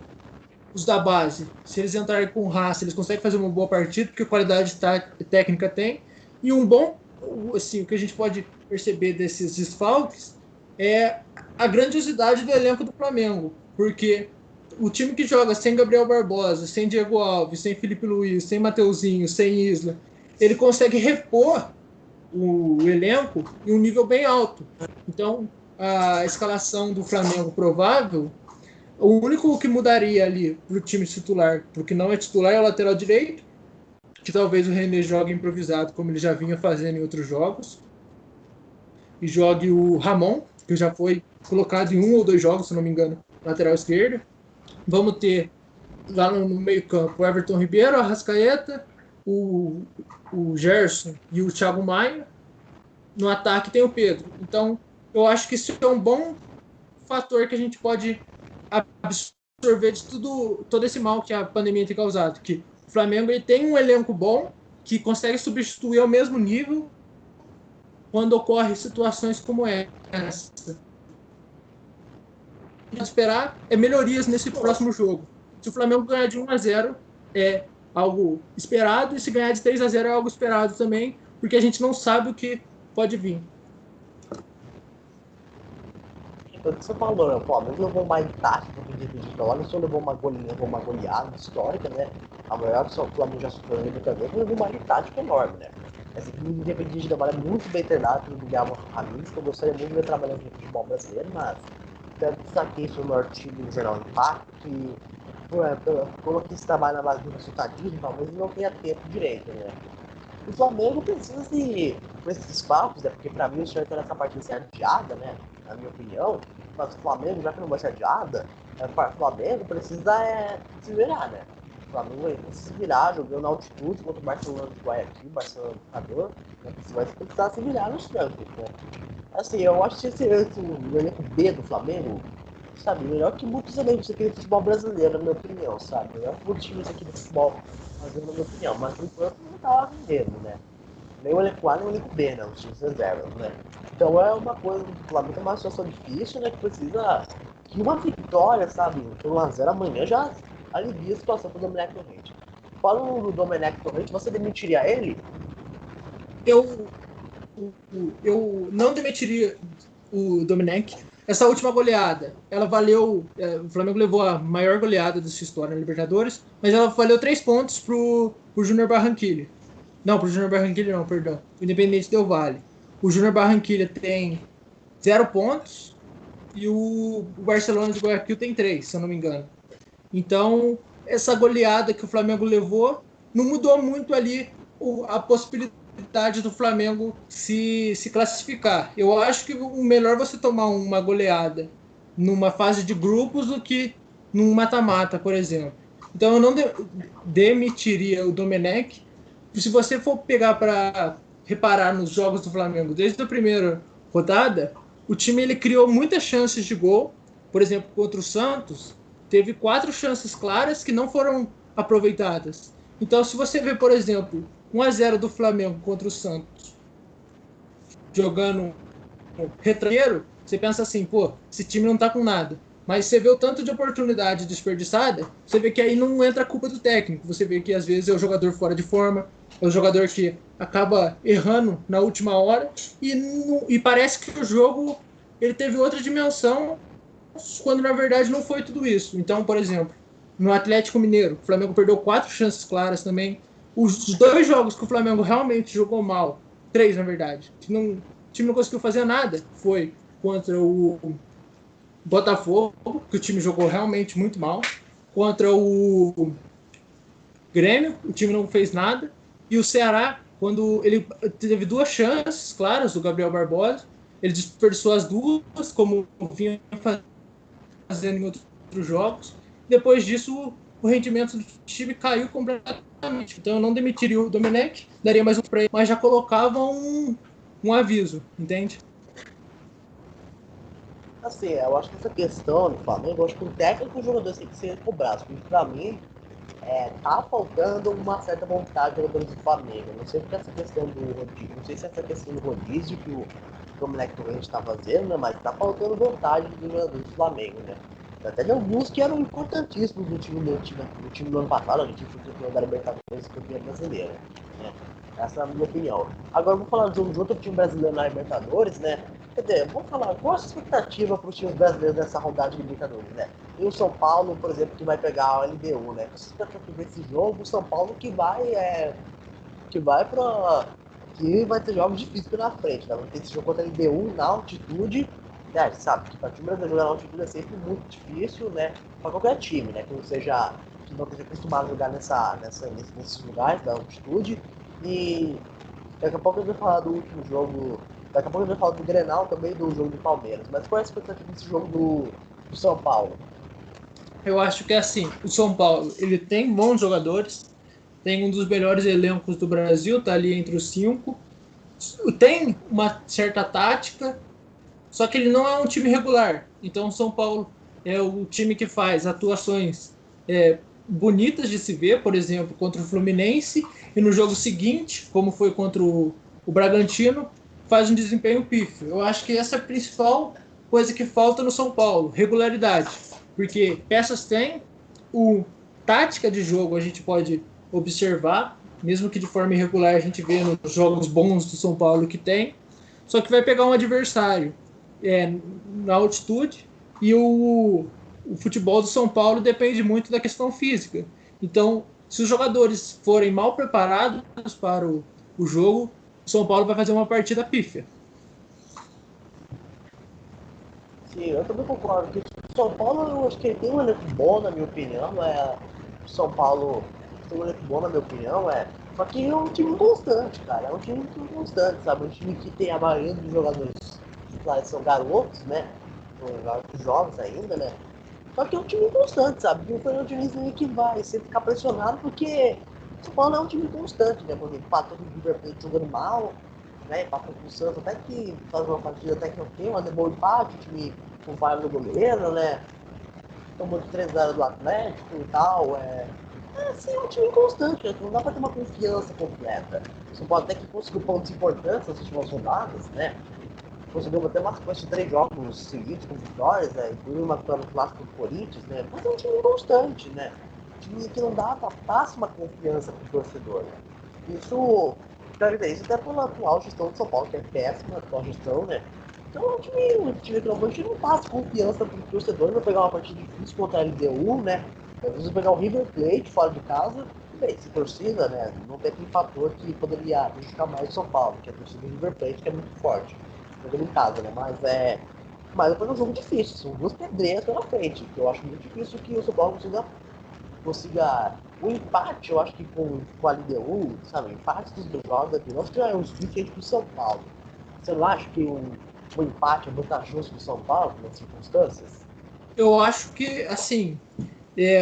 da base, se eles entrarem com raça, eles conseguem fazer uma boa partida, porque qualidade técnica tem. E um bom, assim, o que a gente pode perceber desses desfalques é a grandiosidade do elenco do Flamengo, porque o time que joga sem Gabriel Barbosa, sem Diego Alves, sem Felipe Luiz, sem Mateuzinho, sem Isla, ele consegue repor o elenco em um nível bem alto. Então, a escalação do Flamengo provável, o único que mudaria ali para o time titular, porque não é titular, é o lateral direito, que talvez o René jogue improvisado, como ele já vinha fazendo em outros jogos, e jogue o Ramon, que já foi colocado em 1 ou 2 jogos, se não me engano, lateral esquerdo. Vamos ter lá no meio campo o Everton Ribeiro, a Arrascaeta, o Gerson e o Thiago Maia. No ataque tem o Pedro. Então, eu acho que isso é um bom fator que a gente pode absorver de todo esse mal que a pandemia tem causado. Que o Flamengo ele tem um elenco bom que consegue substituir ao mesmo nível quando ocorrem situações como essa. Esperar melhorias nesse próximo jogo. Se o Flamengo ganhar de 1-0 é algo esperado, e se ganhar de 3-0 é algo esperado também, porque a gente não sabe o que pode vir. foi o que você falou, né? O Flamengo levou uma tática pro dividido. Olha só, levou uma goleada histórica, né? A maior que o Flamengo já sofreu na Libertadores, levou uma tática enorme, né? Essa equipe do Independente Del Valle é muito bem treinada pelo Guilherme Ramírez, que eu gostaria muito de ver trabalhando no futebol brasileiro, mas até destaquei sobre o maior time no Jornal Impacto, que coloquei esse trabalho na base do resultadismo, talvez não tenha tempo direito, né? O Flamengo precisa de, com esses papos, né? Porque pra mim o senhor tá nessa parte de ser adiada, né? Na minha opinião, mas o Flamengo, já que não vai ser adiada, o Flamengo precisa se virar, né? O Flamengo precisa se virar jogando na altitude contra o Barcelona de Guayaquil, Barcelona do Equador, né? Vai precisar se virar nos trancos, né? Assim, eu acho que o elenco B do Flamengo, sabe, melhor que muitos elencos aqui do futebol brasileiro, na minha opinião, sabe? Melhor que muitos times aqui do futebol brasileiro, na minha opinião, mas por enquanto não tá vendendo, né? Nem o elenco A, nem o elenco B, né? Os times reservas, né? Então é uma coisa, o Flamengo é uma situação difícil, né? Que precisa que uma vitória, sabe? Por 1x0 amanhã já alivia a situação pro Domenech Torrente. Falando do Domenech Torrente, você demitiria ele? Eu, eu não demitiria o Domenech. Essa última goleada, ela valeu. O Flamengo levou a maior goleada da sua história na Libertadores, mas ela valeu 3 pontos pro Júnior Barranquilla. Não, pro Júnior Barranquilla não, perdão. O Independente Del Valle. O Júnior Barranquilla tem 0 pontos e o Barcelona de Guayaquil tem 3, se eu não me engano. Então, essa goleada que o Flamengo levou não mudou muito ali a possibilidade do Flamengo se classificar. Eu acho que o melhor é você tomar uma goleada numa fase de grupos do que num mata-mata, por exemplo. Então, eu não demitiria o Domenech. Se você for pegar para reparar nos jogos do Flamengo desde a primeira rodada, o time ele criou muitas chances de gol. Por exemplo, contra o Santos, teve 4 chances claras que não foram aproveitadas. Então, se você vê, por exemplo, 1x0 do Flamengo contra o Santos, jogando retranqueiro, você pensa assim, pô, esse time não tá com nada. Mas você vê o tanto de oportunidade desperdiçada, você vê que aí não entra a culpa do técnico. Você vê que às vezes é o jogador fora de forma, é o jogador que acaba errando na última hora e parece que o jogo ele teve outra dimensão quando na verdade não foi tudo isso. Então, por exemplo, no Atlético Mineiro, o Flamengo perdeu 4 chances claras também. Os 2 jogos que o Flamengo realmente jogou mal, 3 na verdade, que o time não conseguiu fazer nada, foi contra o Botafogo, que o time jogou realmente muito mal, contra o Grêmio, o time não fez nada, e o Ceará, quando ele teve 2 chances claras do Gabriel Barbosa, ele desperdiçou as 2, como vinha fazendo em outros jogos. Depois disso, o rendimento do time caiu completamente. Então eu não demitiria o Domenech, daria mais um para ele, mas já colocava um aviso, entende? Assim, eu acho que essa questão do Flamengo, eu acho que o técnico e o jogador tem que ser cobrados. Porque pra mim, tá faltando uma certa vontade dos jogadores do Flamengo. Não sei porque essa questão do rodízio, não sei se essa questão do rodízio que o Domenech Torrente tá fazendo, né? Mas tá faltando vontade dos jogadores do Flamengo, né? Até de alguns que eram importantíssimos no time do ano passado, no time da Libertadores e campeão brasileiro, né? Essa é a minha opinião. Agora vou falar de outro time brasileiro na Libertadores, né? Quer dizer, vamos falar, qual a sua expectativa para os times brasileiros nessa rodada de Libertadores, né? E o São Paulo, por exemplo, que vai pegar a LDU, né? Qual a sua expectativa desse jogo? O São Paulo que vai ter jogos difíceis pela frente, né? Vai ter esse jogo contra a LDU na altitude, né? Sabe que para o time brasileiro jogar na altitude é sempre muito difícil, né? Para qualquer time, né? Que não esteja acostumado a jogar nesses lugares da altitude. E daqui a pouco eu vou falar do último jogo. Daqui a pouco eu vou falar do Grenal também, do jogo do Palmeiras. Mas qual é a expectativa desse jogo do São Paulo? Eu acho que é assim, o São Paulo, ele tem bons jogadores, tem um dos melhores elencos do Brasil, tá ali entre os 5. Tem uma certa tática, só que ele não é um time regular. Então o São Paulo é o time que faz atuações bonitas de se ver, por exemplo, contra o Fluminense, e no jogo seguinte, como foi contra o Bragantino, faz um desempenho pífio. Eu acho que essa é a principal coisa que falta no São Paulo, regularidade. Porque peças tem, tática de jogo a gente pode observar, mesmo que de forma irregular a gente vê nos jogos bons do São Paulo que tem, só que vai pegar um adversário na altitude, e o futebol do São Paulo depende muito da questão física. Então, se os jogadores forem mal preparados para o jogo, o São Paulo vai fazer uma partida pífia. Sim, eu também concordo que o São Paulo, eu acho que ele tem um elenco bom, na minha opinião. O São Paulo tem um elenco bom, na minha opinião. Só que é um time inconstante, cara. É um time inconstante, sabe? Um time que tem a maioria dos jogadores titulares são garotos, né? São garotos jovens ainda, né? Só que é um time inconstante, sabe? E o Fernando Diniz meio que vai sempre ficar pressionado porque o São Paulo é um time constante, né? Quando ele empatou com o River Plate jogando mal, né? Empatou com o Santos, até que faz uma partida até que ok, mas é bom empate, o time com falha no goleiro, né? Tomou de 3-0 do Atlético e tal. Assim, é um time inconstante, né? Não dá pra ter uma confiança completa. O São Paulo até que conseguiu pontos importantes nas últimas rodadas, né? Conseguiu até uma sequência de 3 jogos seguidos com vitórias, né? Incluindo uma vitória no clássico do Corinthians, né? Mas é um time constante, né? Um time que não dá, passa uma confiança pro torcedor. Isso, isso até pela atual gestão do São Paulo, que é péssima a atual gestão, né? Então é um time que não passa confiança pro torcedor, vai pegar uma partida difícil contra a LDU, né? Às vezes vai pegar o River Plate fora de casa, bem, se torcida, né? Não tem aquele fator que poderia prejudicar mais o São Paulo, que é a torcida do River Plate, que é muito forte jogando em casa, né? Mas foi um jogo difícil, são duas pedreiras pela frente, que eu acho muito difícil que o São Paulo consiga o empate, eu acho que com a LDU, sabe? O empate dos dois jogos aqui, eu acho que é um suficiente pro São Paulo. Você não acha que um empate é vantajoso pro São Paulo nas circunstâncias? Eu acho que, assim,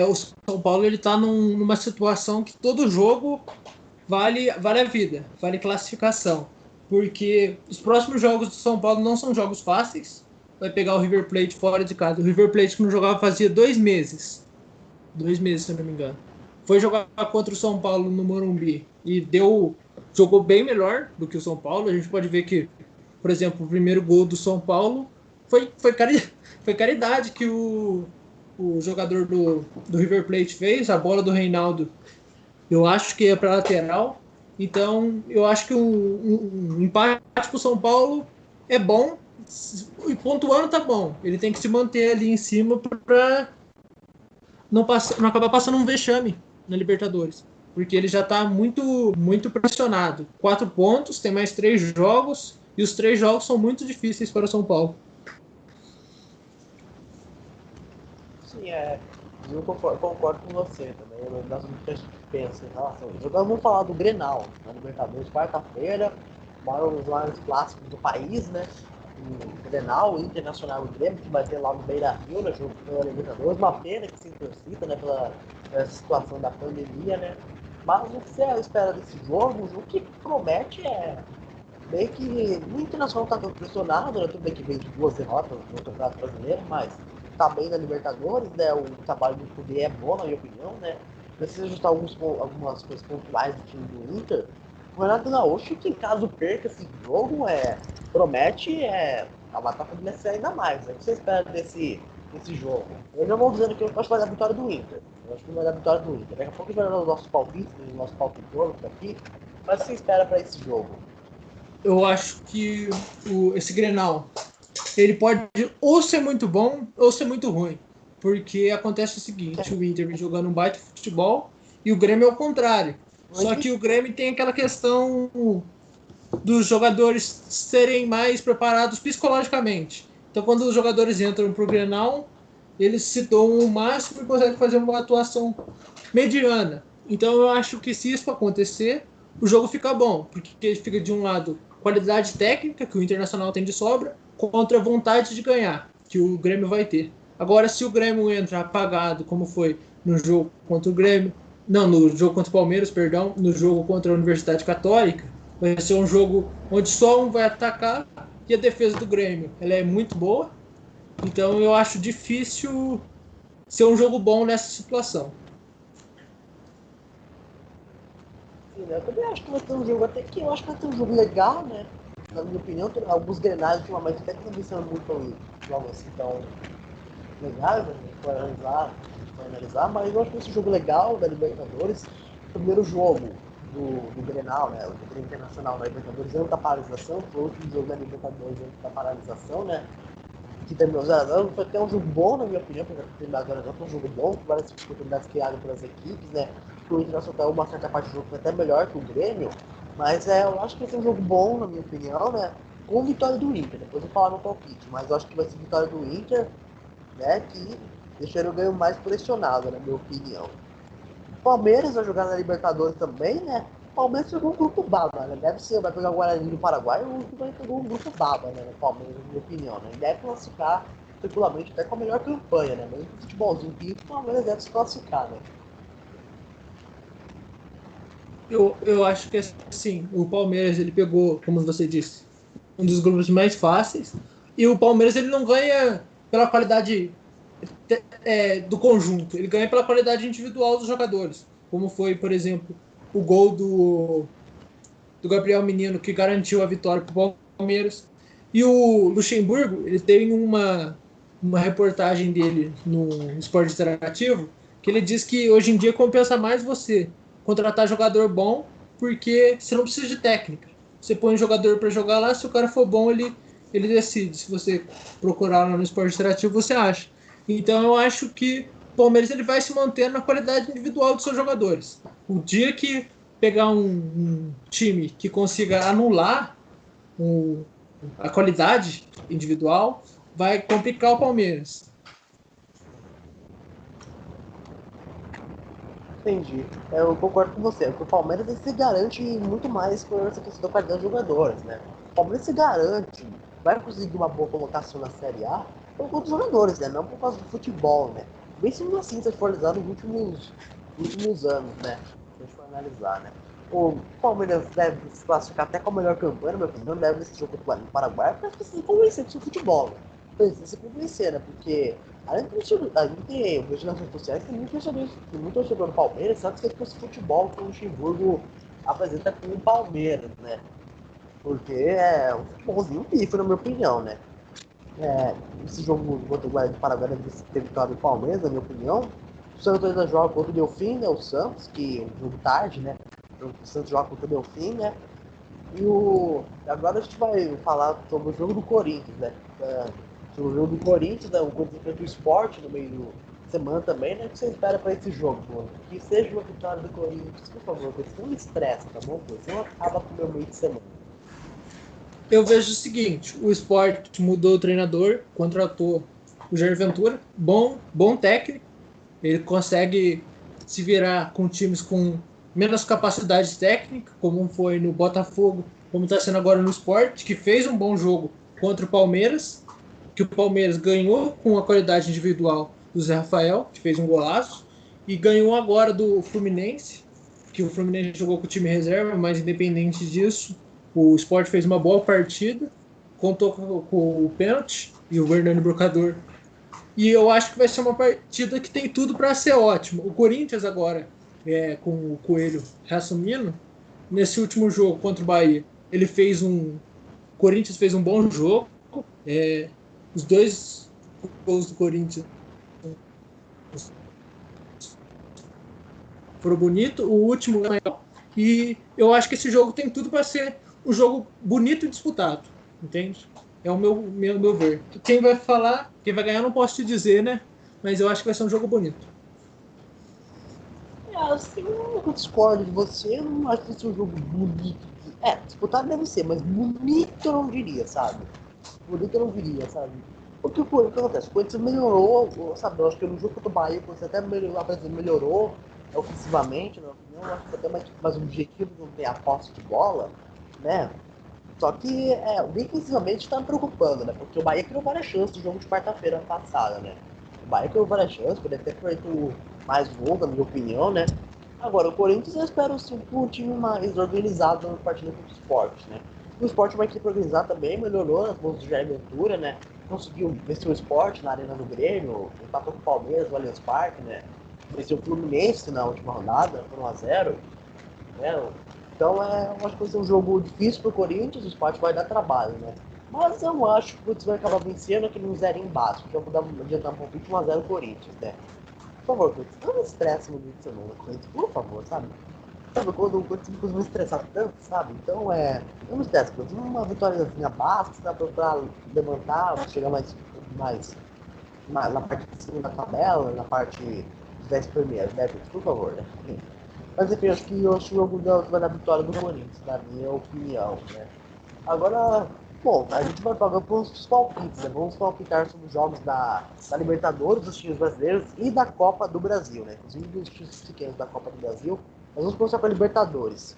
o São Paulo ele tá numa situação que todo jogo vale a vida, vale classificação. Porque os próximos jogos do São Paulo não são jogos fáceis. Vai pegar o River Plate fora de casa. O River Plate que não jogava fazia 2 meses. 2 meses, se eu não me engano. Foi jogar contra o São Paulo no Morumbi e jogou bem melhor do que o São Paulo. A gente pode ver que, por exemplo, o primeiro gol do São Paulo foi caridade que o jogador do River Plate fez. A bola do Reinaldo, eu acho que é para lateral. Então, eu acho que um empate para o São Paulo é bom. E pontuando tá bom. Ele tem que se manter ali em cima para não acabar passando um vexame na Libertadores. Porque ele já está muito pressionado. 4 pontos, tem mais 3 jogos, e os 3 jogos são muito difíceis para o São Paulo. Sim, eu concordo com você também. Uma das muitas gente pensa em relação a isso. Agora vamos falar do Grenal, na Libertadores, quarta-feira, maior dos maiores clássicos do país, né? O Grenal, o Internacional e o Grêmio, que vai ter lá no Beira-Rio, né, jogo pela Libertadores. Uma pena que sem torcida, né, pela situação da pandemia, né? Mas o que você espera desse jogo? O jogo que promete meio que o Internacional tá tão pressionado, né? Tudo bem que veio de 2 derrotas no Campeonato Brasileiro, mas tá bem na Libertadores, né? O trabalho do Cudê é bom, na minha opinião, né? Precisa ajustar algumas coisas pontuais do time do Inter. O Renato Gaúcho, que caso perca esse jogo, promete a batata começar ainda mais. Né? O que você espera desse jogo? Eu já vou dizendo que eu acho que vai dar vitória do Inter. Eu acho que vai dar vitória do Inter. Daqui a pouco a gente vai dar os nossos palpites, os nossos palpitólogos aqui. Mas o que você espera para esse jogo? Eu acho que esse Grenal ele pode ou ser muito bom ou ser muito ruim. Porque acontece o seguinte, o Inter vem jogando um baita futebol e o Grêmio é o contrário. Só que o Grêmio tem aquela questão dos jogadores serem mais preparados psicologicamente. Então, quando os jogadores entram para o Grenal, eles se dão o máximo e conseguem fazer uma atuação mediana. Então, eu acho que se isso acontecer, o jogo fica bom, porque fica de um lado qualidade técnica, que o Internacional tem de sobra, contra a vontade de ganhar, que o Grêmio vai ter. Agora, se o Grêmio entra apagado, como foi no jogo contra o Grêmio, não, no jogo contra o Palmeiras, perdão, no jogo contra a Universidade Católica, vai ser um jogo onde só um vai atacar e a defesa do Grêmio ela é muito boa. Então eu acho difícil ser um jogo bom nessa situação. Sim, né? Eu também acho que vai ter um jogo, até que eu acho que vai ter um jogo legal, né? Na minha opinião, alguns Grenais ultimamente até que não sendo muito jogos assim tão legais, né? Para analisar, mas eu acho que esse jogo legal da Libertadores, primeiro jogo, do Grenal, né? O Grêmio Internacional na Libertadores antes da paralisação, foi o último jogo da Libertadores antes da paralisação, né? Que terminou 0x0, foi até um jogo bom, na minha opinião, porque terminar 0x0 foi um jogo bom, com várias oportunidades criadas pelas equipes, né? O Internacional, uma certa parte do jogo foi até melhor que o Grêmio, mas eu acho que vai ser um jogo bom, na minha opinião, né? Com vitória do Inter, depois eu vou falar no palpite, mas eu acho que vai ser vitória do Inter, né? Que deixaria o Grêmio mais pressionado, na minha opinião. O Palmeiras vai jogar na Libertadores também, né? O Palmeiras jogou um grupo baba, né? Deve ser, vai pegar o Guarani do Paraguai, o que vai pegar um grupo baba, né? No Palmeiras, na minha opinião, né? E deve classificar tranquilamente até com a melhor campanha, né? Mesmo com o futebolzinho que o Palmeiras deve se classificar, né? Eu acho que assim, o Palmeiras ele pegou, como você disse, um dos grupos mais fáceis. E o Palmeiras ele não ganha pela qualidade do conjunto, ele ganha pela qualidade individual dos jogadores. Como foi, por exemplo, o gol do Gabriel Menino, que garantiu a vitória para o Palmeiras. E o Luxemburgo, ele tem uma reportagem dele no Esporte Interativo, que ele diz que hoje em dia compensa mais você contratar jogador bom, porque você não precisa de técnica. Você põe um jogador para jogar lá, se o cara for bom, ele decide. Se você procurar lá no Esporte Interativo, você acha. Então eu acho que o Palmeiras ele vai se manter na qualidade individual dos seus jogadores. O dia que pegar um time que consiga anular a qualidade individual, vai complicar o Palmeiras. Entendi. Eu concordo com você. O Palmeiras ele se garante muito mais por essa questão da qualidade dos jogadores, né? O Palmeiras se garante, vai conseguir uma boa colocação na Série A por conta dos jogadores, né? Não por causa do futebol, né? Bem sendo assim, se for analisar nos últimos anos, né? Se a gente for analisar, né? O Palmeiras deve se classificar até com a melhor campanha, na minha opinião, deve nesse jogo contra o Paraguai, porque precisa se convencer do seu futebol, né? Precisa se convencer, né? Porque além de ter, eu vejo nas redes sociais, tem muito torcedor do Palmeiras, sabe que se fosse futebol que o Luxemburgo apresenta com o Palmeiras, né? Porque é um futebolzinho pife, na minha opinião, né? Esse jogo contra o Guarani do Paraguai deve ter vitória do Palmeiras, na minha opinião. O Santos ainda joga contra o Delfim, né? O Santos, que é um jogo tarde, né? O Santos joga contra o Delfim, né? Agora a gente vai falar sobre o jogo do Corinthians, né? Sobre o jogo do Corinthians, né? O Corinthians enfrenta o Sport no meio da semana também, né? O que você espera para esse jogo, pô? Que seja uma vitória do Corinthians, por favor, porque você não me estressa, tá bom? Pô? Você não acaba com o meu meio de semana. Eu vejo o seguinte: o Sport mudou o treinador, contratou o Jair Ventura, bom técnico, ele consegue se virar com times com menos capacidade técnica, como foi no Botafogo, como está sendo agora no Sport, que fez um bom jogo contra o Palmeiras, que o Palmeiras ganhou com a qualidade individual do Zé Rafael, que fez um golaço, e ganhou agora do Fluminense, que o Fluminense jogou com o time reserva, mas independente disso, o Sport fez uma boa partida, contou com o pênalti e o Hernani Brocador. E eu acho que vai ser uma partida que tem tudo para ser ótimo. O Corinthians agora, com o Coelho reassumindo, nesse último jogo contra o Bahia, ele fez um. O Corinthians fez um bom jogo. Os dois gols do Corinthians foram bonitos. O último é maior. E eu acho que esse jogo tem tudo para ser um jogo bonito e disputado. Entende? É o meu ver. Quem vai falar, quem vai ganhar, não posso te dizer, né? Mas eu acho que vai ser um jogo bonito. Assim, eu discordo de você, eu não acho que esse é um jogo bonito. Disputado deve ser, mas bonito eu não diria, sabe? Bonito eu não diria, sabe? Porque o que acontece? O Corinthians melhorou, sabe? Eu acho que no jogo contra o Bahia, o Corinthians até melhorou ofensivamente, na minha opinião. Eu acho que até mais objetivo não ter a posse de bola, né? Só que, defensivamente tá me preocupando, né? Porque o Bahia criou várias chances no jogo de quarta-feira passada, né? O Bahia criou várias chances, poderia ter feito mais gol, na minha opinião, né? Agora, o Corinthians eu espero sim um time mais organizado na partida contra o Sport, né? O Sport vai equipe organizar também, melhorou nas mãos do Jair Ventura, né? Conseguiu vencer o Sport na Arena do Grêmio, empatou com o Palmeiras no Allianz Parque, né? Venceu o Fluminense na última rodada, por 1x0, né? Então, eu acho que vai ser um jogo difícil pro Corinthians, o Sport vai dar trabalho, né? Mas eu acho que o Corinthians vai acabar vencendo aqui num 0 básico, então eu vou adiantar um pouquinho 1x0 Corinthians, né? Por favor, Corinthians, não me estresse no meio de semana, Corinthians, por favor, sabe? Sabe, quando o time costuma estressar tanto, sabe? Então eu não estresso, uma vitóriazinha basta pra levantar, chegar mais na parte de cima da tabela, na parte dos 10 primeiros, né, gente? Por favor, né? Mas enfim, acho que o jogo vai dar vitória do Corinthians, na minha opinião, né? Agora, bom, a gente vai pagar para os palpites, né? Vamos palpitar sobre os jogos da Libertadores, dos times brasileiros e da Copa do Brasil, né? Inclusive dos times pequenos da Copa do Brasil. Nós vamos começar com a Libertadores.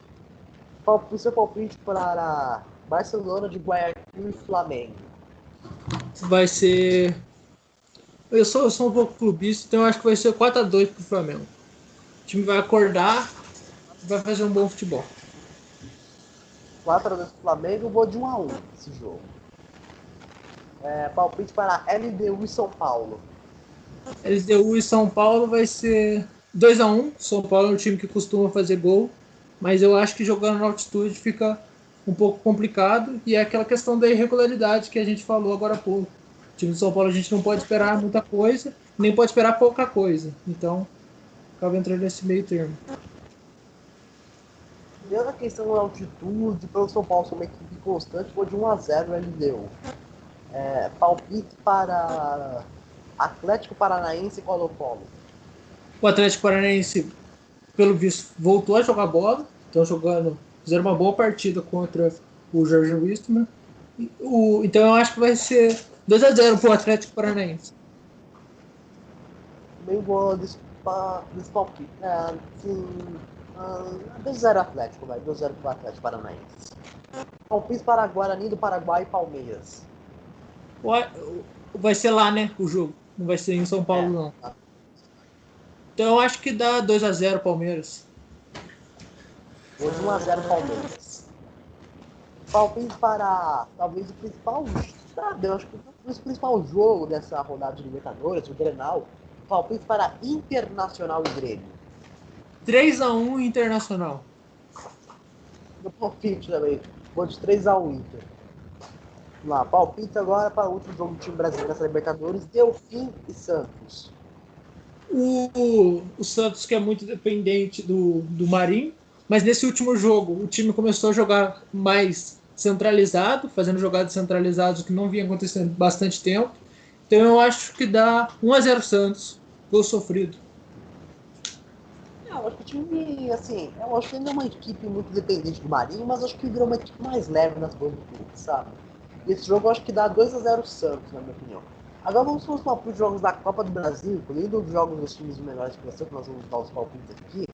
O seu palpite para Barcelona de Guayaquil e Flamengo. Vai ser. Eu sou um pouco clubista, então eu acho que vai ser 4-2 pro Flamengo. O time vai acordar e vai fazer um bom futebol. 4-2 para o Flamengo, eu vou de 1-1 esse jogo. Palpite para LDU e São Paulo. LDU e São Paulo vai ser 2-1. São Paulo é um time que costuma fazer gol, mas eu acho que jogando na altitude fica um pouco complicado e é aquela questão da irregularidade que a gente falou agora há pouco. O time de São Paulo a gente não pode esperar muita coisa, nem pode esperar pouca coisa. Então, acaba entrando nesse meio termo. Deu a questão da altitude, pelo São Paulo ser uma equipe constante, vou de 1-0 LDU. Palpite para Atlético Paranaense e Colo-Colo. O Atlético Paranaense, pelo visto, voltou a jogar bola. Estão jogando, fizeram uma boa partida contra o Jorge Wilstermann. Então eu acho que vai ser 2-0 pro Atlético Paranaense. Meio boa desse palpite. 2-0 Atlético, vai. 2-0 para o Atlético Paranaense. Palpite para Guarani do Paraguai e Palmeiras. Vai ser lá, né, o jogo. Não vai ser em São Paulo, não. Então eu acho que dá 2-0 Palmeiras. Hoje 1-0 Palmeiras. Palpite para talvez o principal. Sabe, eu acho que o principal jogo dessa rodada de Libertadores, o Grenal. Palpite para Internacional e Grêmio. 3-1 Internacional. No palpite também. Vou de 3-1 Inter. Vamos lá, palpite agora para o último jogo do time brasileiro nessa Libertadores, Delfim e Santos. O Santos, que é muito dependente do Marinho, mas nesse último jogo o time começou a jogar mais centralizado, fazendo jogadas centralizadas, o que não vinha acontecendo bastante tempo. Então eu acho que dá 1-0 Santos, gol sofrido. Eu acho que o time, assim, eu acho que ainda é uma equipe muito dependente do Marinho, mas acho que virou uma equipe mais leve nas coisas do clube, sabe? E esse jogo eu acho que dá 2-0 Santos, na minha opinião. Agora vamos para os jogos da Copa do Brasil, incluindo os jogos dos times menores que você, que nós vamos dar os palpites aqui.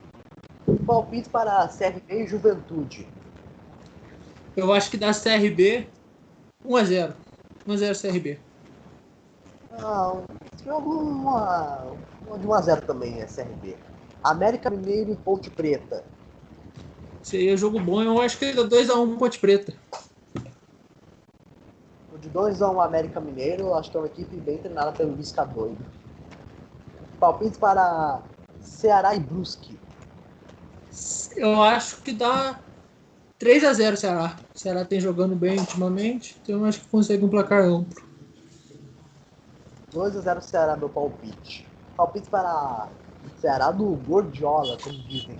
Palpite para CRB e Juventude. Eu acho que dá CRB 1-0. 1-0 CRB. Jogo de 1-0 também é CRB. América Mineiro e Ponte Preta. Seria jogo bom. Eu acho que dá 2-1 Ponte Preta. De 2-1 América Mineiro, acho que é uma equipe bem treinada pelo Lisca doido. Palpite para Ceará e Brusque. Eu acho que dá 3-0 Ceará. O Ceará tem jogando bem ultimamente, então eu acho que consegue um placar amplo. 2-0 Ceará, meu palpite. Palpite para Ceará do Gordiola, como dizem.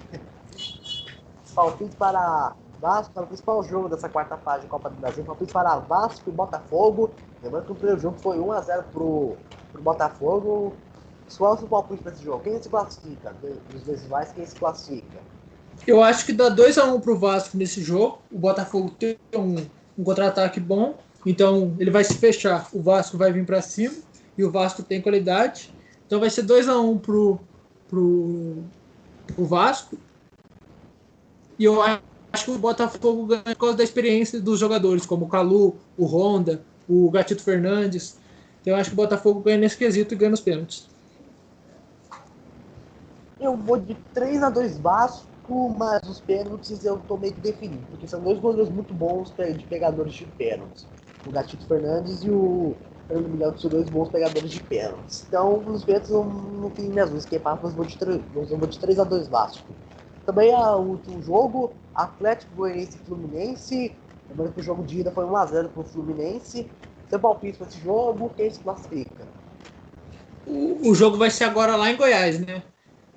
Palpite para Vasco, para o principal jogo dessa quarta fase de Copa do Brasil. Palpite para Vasco e Botafogo. Lembrando que o primeiro jogo foi 1-0 pro Botafogo. Qual é o seu palpite para esse jogo? Quem se classifica? Dos dois rivais, quem se classifica? Eu acho que dá 2-1 pro Vasco nesse jogo. O Botafogo tem um contra-ataque bom, então ele vai se fechar. O Vasco vai vir para cima e o Vasco tem qualidade. Então vai ser 2-1 pro Vasco. E eu acho que o Botafogo ganha por causa da experiência dos jogadores, como o Calu, o Honda, o Gatito Fernandes. Então eu acho que o Botafogo ganha nesse quesito e ganha nos pênaltis. Eu vou de 3-2 Vasco, mas os pênaltis eu tô meio que definido, porque são dois goleiros muito bons de pegadores de pênaltis. O Gatito Fernandes e o Fernando Miguel, que são dois bons pegadores de pênaltis. Então, nos pênaltis eu não tenho minhas luzes, mas eu vou de 3-2 Vasco. Também o último jogo, Atlético Goianiense e Fluminense. Lembrando que o jogo de ida foi 1-0 pro Fluminense. Seu palpite para esse jogo, quem se classifica? O jogo vai ser agora lá em Goiás, né?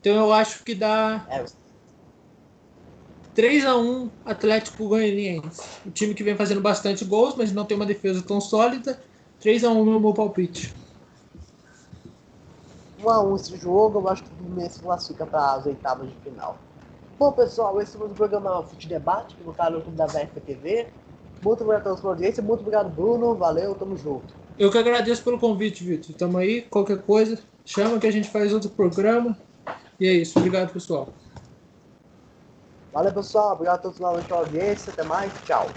Então eu acho que dá 3-1 Atlético Goianiense. O time que vem fazendo bastante gols, mas não tem uma defesa tão sólida. 3-1 no meu palpite. 1-1 esse jogo, eu acho que o Fluminense classifica para as oitavas de final. Bom, pessoal, esse foi o programa Fute Debate, que no canal do YouTube da VFP TV. Muito obrigado pela sua audiência, muito obrigado, Bruno. Valeu, tamo junto. Eu que agradeço pelo convite, Vitor. Tamo aí, qualquer coisa, chama que a gente faz outro programa. E é isso, obrigado, pessoal. Valeu, pessoal. Obrigado a todos novamente pela audiência. Até mais. Tchau.